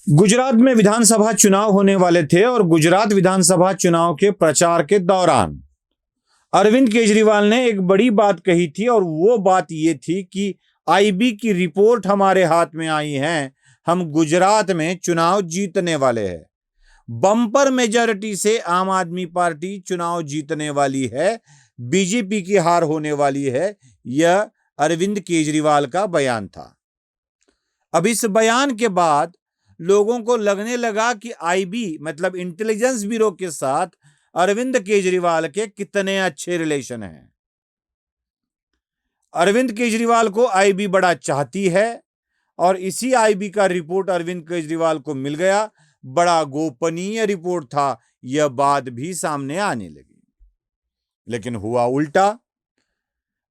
गुजरात में विधानसभा चुनाव होने वाले थे और गुजरात विधानसभा चुनाव के प्रचार के दौरान अरविंद केजरीवाल ने एक बड़ी बात कही थी और वो बात ये थी कि आईबी की रिपोर्ट हमारे हाथ में आई है, हम गुजरात में चुनाव जीतने वाले हैं। बम्पर मेजॉरिटी से आम आदमी पार्टी चुनाव जीतने वाली है, बीजेपी की हार होने वाली है। यह अरविंद केजरीवाल का बयान था। अब इस बयान के बाद लोगों को लगने लगा कि आईबी मतलब इंटेलिजेंस ब्यूरो के साथ अरविंद केजरीवाल के कितने अच्छे रिलेशन हैं। अरविंद केजरीवाल को आईबी बड़ा चाहती है और इसी आईबी का रिपोर्ट अरविंद केजरीवाल को मिल गया। बड़ा गोपनीय रिपोर्ट था, यह बात भी सामने आने लगी। लेकिन हुआ उल्टा।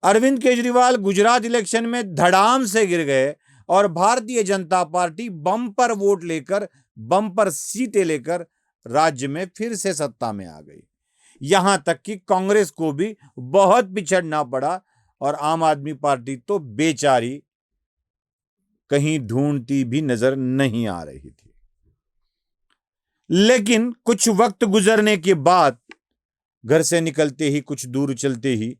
अरविंद केजरीवाल गुजरात इलेक्शन में धड़ाम से गिर गए और Bharatiya Janata party bumper vote लेकर, बम्पर सीटें लेकर राज्य में फिर से सत्ता में आ गई। यहां तक कि कांग्रेस को भी बहुत पिछड़ना पड़ा और आम आदमी पार्टी तो बेचारी कहीं ढूंढती भी नजर नहीं आ रही थी। लेकिन कुछ वक्त गुजरने के बाद, घर से निकलते ही कुछ दूर चलते ही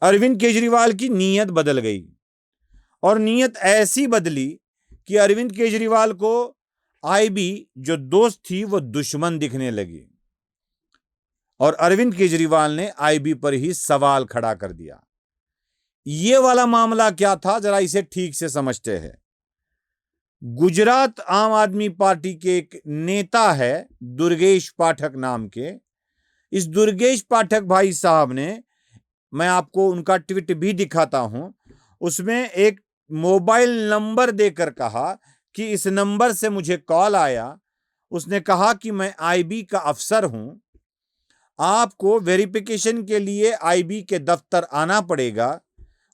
अरविंद केजरीवाल की नीयत बदल गई और नीयत ऐसी बदली कि अरविंद केजरीवाल को आईबी जो दोस्त थी वो दुश्मन दिखने लगी और अरविंद केजरीवाल ने आईबी पर ही सवाल खड़ा कर दिया। ये वाला मामला क्या था, जरा इसे ठीक से समझते हैं। गुजरात आम आदमी पार्टी के एक नेता है दुर्गेश पाठक नाम के। इस दुर्गेश पाठक भाई साहब ने, मैं आपको उनका ट्वीट भी दिखाता हूं, उसमें एक मोबाइल नंबर देकर कहा कि इस नंबर से मुझे कॉल आया। उसने कहा कि मैं आईबी का अफसर हूं, आपको वेरिफिकेशन के लिए आईबी के दफ्तर आना पड़ेगा।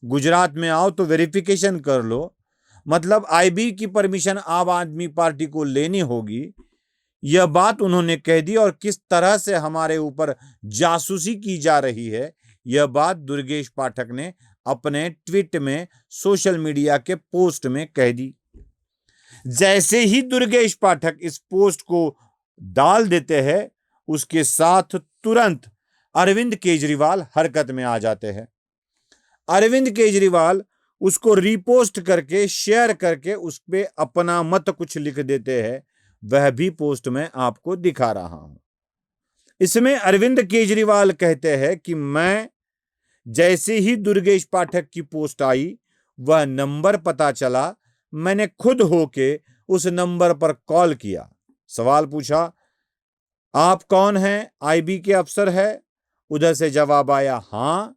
गुजरात में आओ तो वेरिफिकेशन कर लो, मतलब आईबी की परमिशन आम आदमी पार्टी को लेनी होगी। यह बात उन्होंने कह दी और किस तरह से हमारे ऊपर जासूसी की जा रही है, यह बात दुर्गेश पाठक ने अपने ट्वीट में, सोशल मीडिया के पोस्ट में कह दी। जैसे ही दुर्गेश पाठक इस पोस्ट को डाल देते हैं, उसके साथ तुरंत अरविंद केजरीवाल हरकत में आ जाते हैं। अरविंद केजरीवाल उसको रीपोस्ट करके, शेयर करके उस पे अपना मत कुछ लिख देते हैं। वह भी पोस्ट में आपको दिखा रहा हूं। इसमें अरविंद केजरीवाल कहते हैं कि मैं जैसे ही दुर्गेश पाठक की पोस्ट आई, वह नंबर पता चला, मैंने खुद होके उस नंबर पर कॉल किया, सवाल पूछा, आप कौन हैं, आईबी के अफसर है? उधर से जवाब आया हां।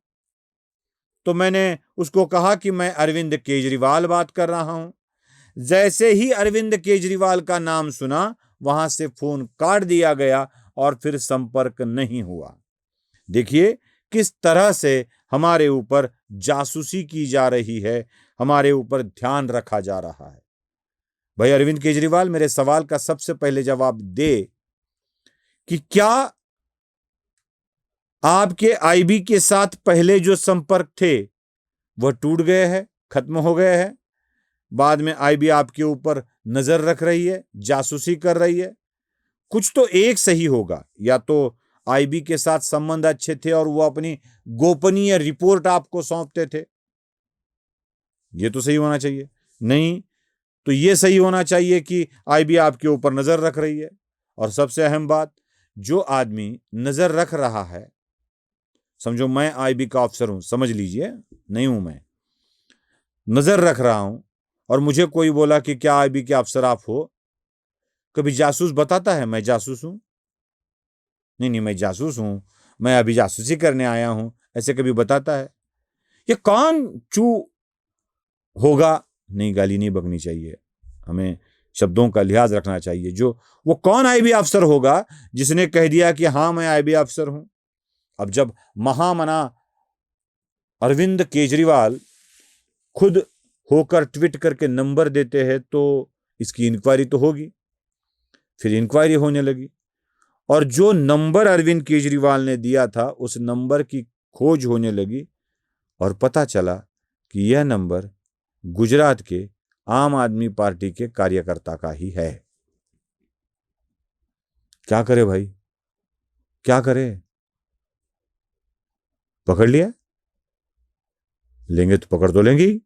तो मैंने उसको कहा कि मैं अरविंद केजरीवाल बात कर रहा हूं। जैसे ही अरविंद केजरीवाल का नाम सुना, वहां से फोन काट दिया गया और फिर संपर्क नहीं हुआ। देखिए किस तरह से हमारे ऊपर जासूसी की जा रही है, हमारे ऊपर ध्यान रखा जा रहा है। भाई अरविंद केजरीवाल, मेरे सवाल का सबसे पहले जवाब दे कि क्या आपके आईबी के साथ पहले जो संपर्क थे वह टूट गए हैं, खत्म हो गए हैं? बाद में आईबी आपके ऊपर नजर रख रही है, जासूसी कर रही है? कुछ तो एक सही होगा, या तो आईबी के साथ संबंध अच्छे थे और वो अपनी गोपनीय रिपोर्ट आपको सौंपते थे, ये तो सही होना चाहिए। नहीं तो ये सही होना चाहिए कि आईबी आपके ऊपर नजर रख रही है। और सबसे अहम बात, जो आदमी नजर रख रहा है, समझो मैं आईबी का अफसर हूं, समझ लीजिए, नहीं हूं, मैं नजर रख रहा हूं और मुझे कोई बोला कि क्या आईबी के अफसर आप हो? कभी जासूस बताता है मैं जासूस हूं? नहीं, मैं जासूस हूं, मैं अभी जासूसी करने आया हूं, ऐसे कभी बताता है? ये कौन चू होगा? नहीं, गाली नहीं बकनी चाहिए, हमें शब्दों का लिहाज रखना चाहिए। जो वो कौन आईबी अफसर होगा जिसने कह दिया कि हां मैं आईबी अफसर हूं? अब जब महामना अरविंद केजरीवाल खुद होकर ट्वीट करके नंबर देते हैं तो इसकी इंक्वायरी तो होगी। फिर इंक्वायरी होने लगी और जो नंबर अरविंद केजरीवाल ने दिया था उस नंबर की खोज होने लगी और पता चला कि यह नंबर गुजरात के आम आदमी पार्टी के कार्यकर्ता का ही है। क्या करे भाई, क्या करे? पकड़ लिया, लेंगे तो पकड़ तो लेंगे ही,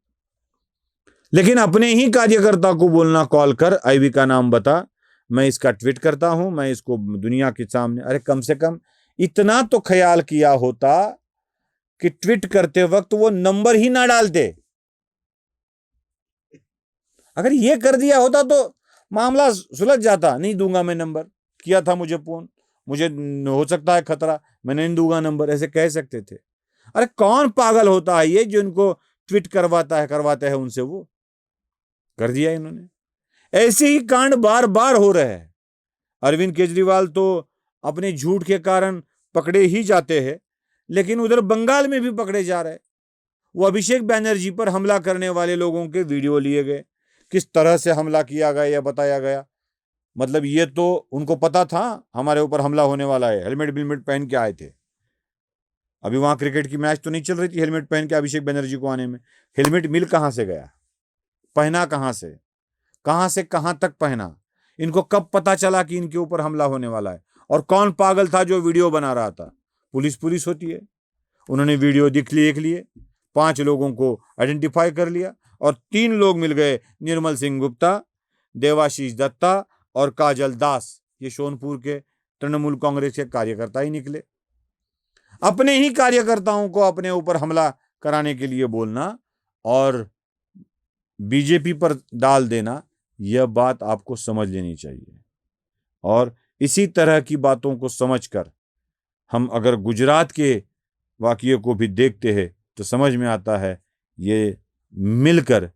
लेकिन अपने ही कार्यकर्ता को बोलना कॉल कर, आईवी का नाम बता, मैं इसका ट्वीट करता हूं, मैं इसको दुनिया के सामने। अरे कम से कम इतना तो ख्याल किया होता कि ट्वीट करते वक्त वो नंबर ही ना डालते। अगर ये कर दिया होता तो मामला सुलझ जाता। नहीं दूंगा मैं नंबर, किया था मुझे फोन, मुझे हो सकता है खतरा, मैं नहीं दूंगा नंबर, ऐसे कह सकते थे। अरे कौन पागल होता है ये जो इनको ट्वीट करवाते हैं उनसे, वो कर दिया इन्होंने। ऐसे ही कांड बार बार हो रहे हैं। अरविंद केजरीवाल तो अपने झूठ के कारण पकड़े ही जाते हैं, लेकिन उधर बंगाल में भी पकड़े जा रहे हैं। वो अभिषेक बैनर्जी पर हमला करने वाले लोगों के वीडियो लिए गए, किस तरह से हमला किया गया या बताया गया। मतलब ये तो उनको पता था हमारे ऊपर हमला होने वाला है, हेलमेट बिलमेट पहन के आए थे। अभी वहां क्रिकेट की मैच तो नहीं चल रही थी हेलमेट पहन के अभिषेक बैनर्जी को आने में। हेलमेट मिल कहां से गया, पहना कहां से कहां तक पहना, इनको कब पता चला कि इनके ऊपर हमला होने वाला है? और कौन पागल था जो वीडियो बना रहा था? पुलिस होती है। उन्होंने वीडियो देख लिए, 5 लोगों को आइडेंटिफाई कर लिया और 3 लोग मिल गए, निर्मल सिंह गुप्ता, देवाशीष दत्ता और काजल दास। ये सोनपुर के तृणमूल कांग्रेस के कार्यकर्ता ही निकले। अपने ही कार्यकर्ताओं को अपने ऊपर हमला कराने के लिए बोलना और बीजेपी पर डाल देना, यह बात आपको समझ लेनी चाहिए। और इसी तरह की बातों को समझकर हम अगर गुजरात के वाकये को भी देखते हैं तो समझ में आता है ये मिलकर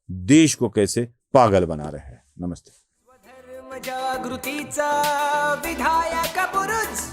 देश को कैसे पागल बना रहे हैं। नमस्ते। स्वधर्म जागृतीचा विधायक बुरुज